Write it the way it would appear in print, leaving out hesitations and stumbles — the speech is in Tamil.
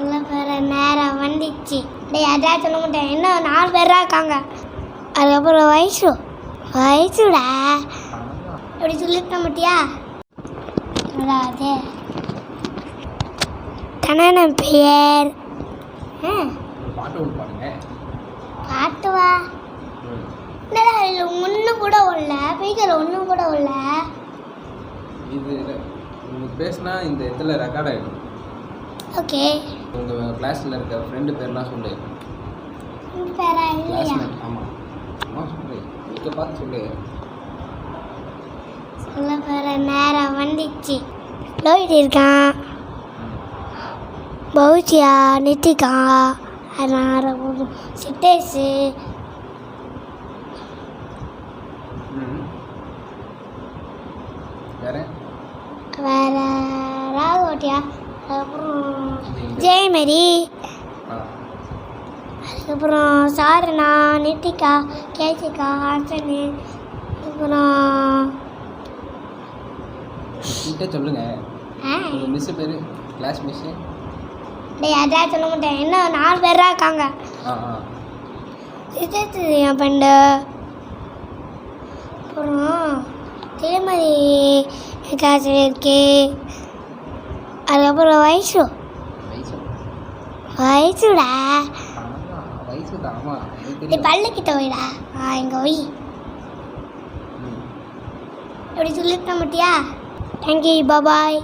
சொல்ல போகிற நேரம் வந்துச்சு. டேய் அதான் சொல்ல மாட்டேன். இன்னும் 4 பேர் தான் இருக்காங்க. அதுக்கப்புறம் வயசுடா எப்படி சொல்லிருக்க மாட்டியா? அது கண்ணன பெயர் பாட்டுவா என்னடா இல்லை ஒன்றும் கூட இல்லை பேஜில் ஒன்றும் கூட இல்லை. இது உங்களுக்கு பேசினா இந்த இடத்துல ரெக்கார்ட் ஆகிடும். ஓகே உங்கள் கிளாஸில் இருக்க ஃப்ரெண்டு பேர்லாம் சொல்லு. பேரா இல்லையா? ஆமாம் ஆமாம் சொல்லு. இங்கே பார்த்து சொல்லு. சொல்ல போகிற நேரம் வந்துச்சு. லோயிட் இருக்கான், பௌச்சியா, நித்திகா, சிட்டேஸு, வேற ராகோட்டியா, அதுக்கப்புறம் ஜெயமரி, அதுக்கப்புறம் சாரணா, நித்திகா, கேசிகா, ஹாசனு, அப்புறம் சொல்லுங்க. மிஸ் பேர் கிளாஸ் மிஸ்ஸு. டேய் அதான் சொல்ல மாட்டேன். இன்னும் 4 பேர் தான் இருக்காங்க. இது என் ஃப்ரெண்டு. அப்புறம் திருமதி கிளாஸில் இருக்கு. அதுக்கப்புறம் வயசுடா நீ பள்ளிக்கிட்ட போயிடா. இங்கே போய் எப்படி சொல்லியிருக்க மாட்டியா? தேங்க்யூ, பாய்.